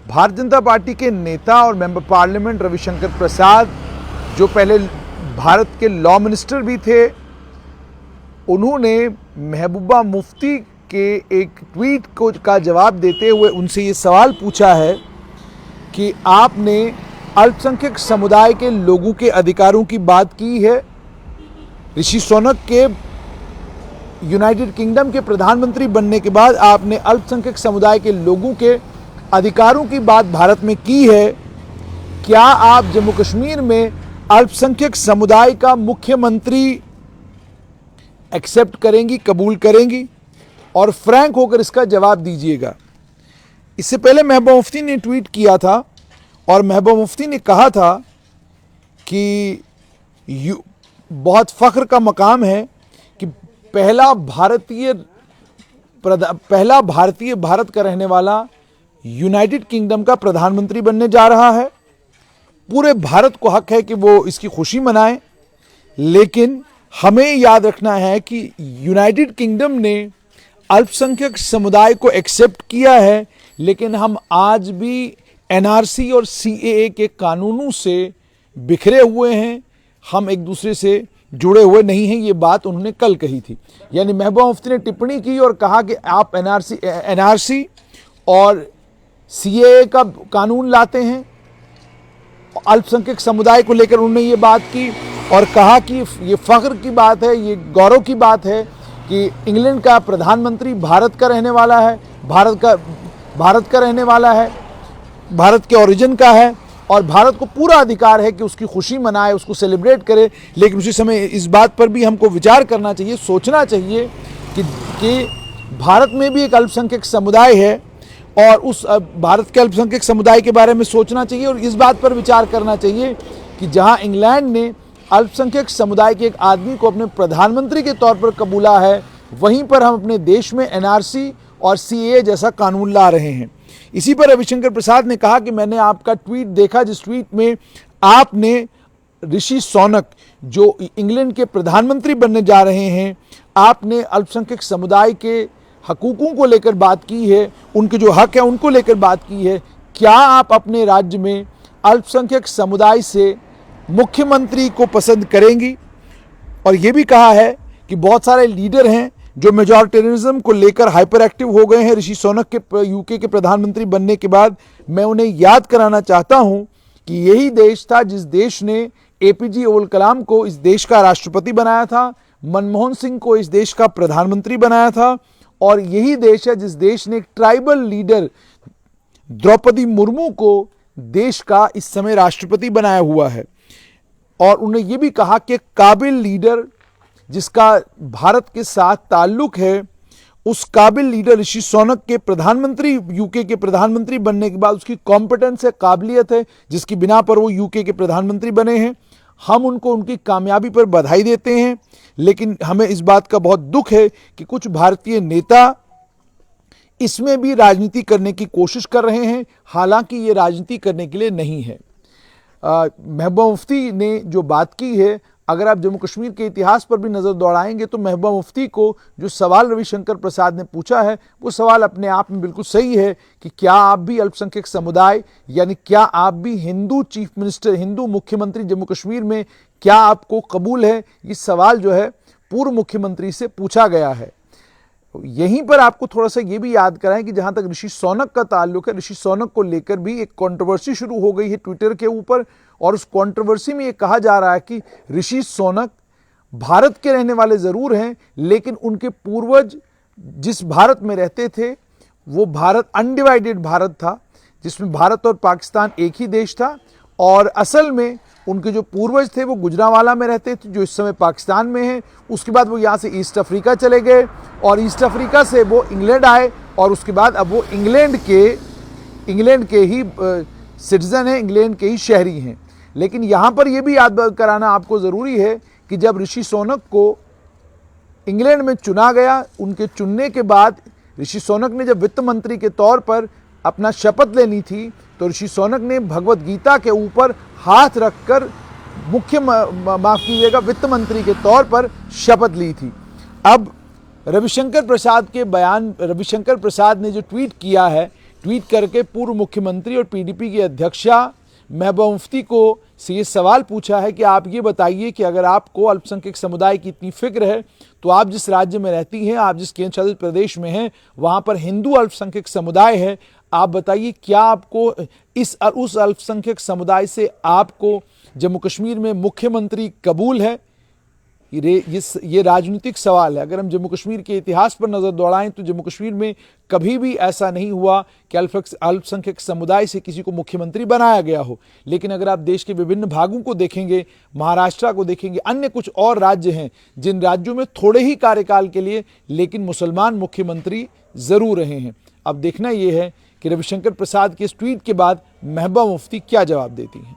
Bharatiya Janata party के नेता और मेंबर पार्लियामेंट रविशंकर प्रसाद, जो पहले भारत के लॉ मिनिस्टर भी थे, उन्होंने महबूबा मुफ्ती के एक ट्वीट का जवाब देते हुए उनसे ये सवाल पूछा है कि आपने अल्पसंख्यक समुदाय के लोगों के अधिकारों की बात की है। ऋषि सुनक के यूनाइटेड किंगडम के प्रधानमंत्री बनने के बाद आपने अल्पसंख्यक समुदाय के लोगों के अधिकारों की बात भारत में की है। क्या आप जम्मू कश्मीर में अल्पसंख्यक समुदाय का मुख्यमंत्री एक्सेप्ट करेंगी, कबूल करेंगी? और फ्रैंक होकर इसका जवाब दीजिएगा। इससे पहले महबूबा मुफ्ती ने ट्वीट किया था और महबूबा मुफ्ती ने कहा था कि बहुत फ़ख्र का मकाम है कि पहला भारतीय भारत का रहने वाला यूनाइटेड किंगडम का प्रधानमंत्री बनने जा रहा है। पूरे भारत को हक है कि वो इसकी खुशी मनाए, लेकिन हमें याद रखना है कि यूनाइटेड किंगडम ने अल्पसंख्यक समुदाय को एक्सेप्ट किया है, लेकिन हम आज भी एनआरसी और सीएए के कानूनों से बिखरे हुए हैं, हम एक दूसरे से जुड़े हुए नहीं हैं। ये बात उन्होंने कल कही थी। यानी महबूबा मुफ्ती ने टिप्पणी की और कहा कि आप एनआरसी और सीएए का कानून लाते हैं। अल्पसंख्यक समुदाय को लेकर उन्होंने ये बात की और कहा कि ये फ़ख्र की बात है, ये गौरव की बात है कि इंग्लैंड का प्रधानमंत्री भारत का रहने वाला है, भारत का रहने वाला है, भारत के ओरिजिन का है और भारत को पूरा अधिकार है कि उसकी खुशी मनाए, उसको सेलिब्रेट करे। लेकिन उसी समय इस बात पर भी हमको विचार करना चाहिए, सोचना चाहिए कि भारत में भी एक अल्पसंख्यक समुदाय है और उस भारत के अल्पसंख्यक समुदाय के बारे में सोचना चाहिए और इस बात पर विचार करना चाहिए कि जहां इंग्लैंड ने अल्पसंख्यक समुदाय के एक आदमी को अपने प्रधानमंत्री के तौर पर कबूला है, वहीं पर हम अपने देश में एनआरसी और सीएए जैसा कानून ला रहे हैं। इसी पर रविशंकर प्रसाद ने कहा कि मैंने आपका ट्वीट देखा, जिस ट्वीट में आपने ऋषि सुनक, जो इंग्लैंड के प्रधानमंत्री बनने जा रहे हैं, आपने अल्पसंख्यक समुदाय के हकूकों को लेकर बात की है, उनके जो हक है उनको लेकर बात की है। क्या आप अपने राज्य में अल्पसंख्यक समुदाय से मुख्यमंत्री को पसंद करेंगी? और ये भी कहा है कि बहुत सारे लीडर हैं जो मेजॉरिटेरियनिज्म को लेकर हाइपर एक्टिव हो गए हैं ऋषि सुनक के यूके के प्रधानमंत्री बनने के बाद। मैं उन्हें याद कराना चाहता हूं कि यही देश था जिस देश ने एपीजे अब्दुल कलाम को इस देश का राष्ट्रपति बनाया था, मनमोहन सिंह को इस देश का प्रधानमंत्री बनाया था, और यही देश है जिस देश ने ट्राइबल लीडर द्रौपदी मुर्मू को देश का इस समय राष्ट्रपति बनाया हुआ है। और उन्होंने ये भी कहा कि काबिल लीडर जिसका भारत के साथ ताल्लुक है, उस काबिल लीडर ऋषि सुनक के प्रधानमंत्री, यूके के प्रधानमंत्री बनने के बाद उसकी कॉम्पिटेंस है, काबिलियत है, जिसकी बिना पर वो यूके के प्रधानमंत्री बने हैं। हम उनको उनकी कामयाबी पर बधाई देते हैं, लेकिन हमें इस बात का बहुत दुख है कि कुछ भारतीय नेता इसमें भी राजनीति करने की कोशिश कर रहे हैं, हालांकि ये राजनीति करने के लिए नहीं है। महबूबा मुफ्ती ने जो बात की है, अगर आप जम्मू कश्मीर के इतिहास पर भी नज़र दौड़ाएंगे तो महबूबा मुफ्ती को जो सवाल रविशंकर प्रसाद ने पूछा है, वो सवाल अपने आप में बिल्कुल सही है कि क्या आप भी अल्पसंख्यक समुदाय, यानी क्या आप भी हिंदू चीफ मिनिस्टर, हिंदू मुख्यमंत्री जम्मू कश्मीर में, क्या आपको कबूल है? ये सवाल जो है पूर्व मुख्यमंत्री से पूछा गया है। यहीं पर आपको थोड़ा सा ये भी याद कराएं कि जहां तक ऋषि सुनक का ताल्लुक है, ऋषि सुनक को लेकर भी एक कंट्रोवर्सी शुरू हो गई है ट्विटर के ऊपर, और उस कंट्रोवर्सी में ये कहा जा रहा है कि ऋषि सुनक भारत के रहने वाले जरूर हैं, लेकिन उनके पूर्वज जिस भारत में रहते थे वो भारत अनडिवाइडेड भारत था, जिसमें भारत और पाकिस्तान एक ही देश था, और असल में उनके जो पूर्वज थे वो गुजरांवाला में रहते थे, जो इस समय पाकिस्तान में है। उसके बाद वो यहाँ से ईस्ट अफ्रीका चले गए और ईस्ट अफ्रीका से वो इंग्लैंड आए, और उसके बाद अब वो इंग्लैंड के ही सिटीजन हैं, इंग्लैंड के ही शहरी हैं। लेकिन यहाँ पर यह भी याद कराना आपको ज़रूरी है कि जब ऋषि सुनक को इंग्लैंड में चुना गया, उनके चुनने के बाद ऋषि सुनक ने जब वित्त मंत्री के तौर पर अपना शपथ लेनी थी, तो ऋषि सुनक ने भगवत गीता के ऊपर हाथ रखकर माफ कीजिएगा, वित्त मंत्री के तौर पर शपथ ली थी। अब रविशंकर प्रसाद ने जो ट्वीट किया है ट्वीट करके पूर्व मुख्यमंत्री और पीडीपी की अध्यक्षा महबूबा मुफ्ती को से ये सवाल पूछा है कि आप ये बताइए कि अगर आपको अल्पसंख्यक समुदाय की इतनी फिक्र है तो आप जिस राज्य में रहती हैं, आप जिस केंद्र शासित प्रदेश में हैं, वहां पर हिंदू अल्पसंख्यक समुदाय है, आप बताइए क्या आपको उस अल्पसंख्यक समुदाय से आपको जम्मू कश्मीर में मुख्यमंत्री कबूल है? ये राजनीतिक सवाल है। अगर हम जम्मू कश्मीर के इतिहास पर नजर दौड़ाएं तो जम्मू कश्मीर में कभी भी ऐसा नहीं हुआ कि अल्पसंख्यक समुदाय से किसी को मुख्यमंत्री बनाया गया हो। लेकिन अगर आप देश के विभिन्न भागों को देखेंगे, महाराष्ट्र को देखेंगे, अन्य कुछ और राज्य हैं जिन राज्यों में थोड़े ही कार्यकाल के लिए लेकिन मुसलमान मुख्यमंत्री जरूर रहे हैं। अब देखना यह है कि रविशंकर प्रसाद के इस ट्वीट के बाद महबूबा मुफ्ती क्या जवाब देती हैं।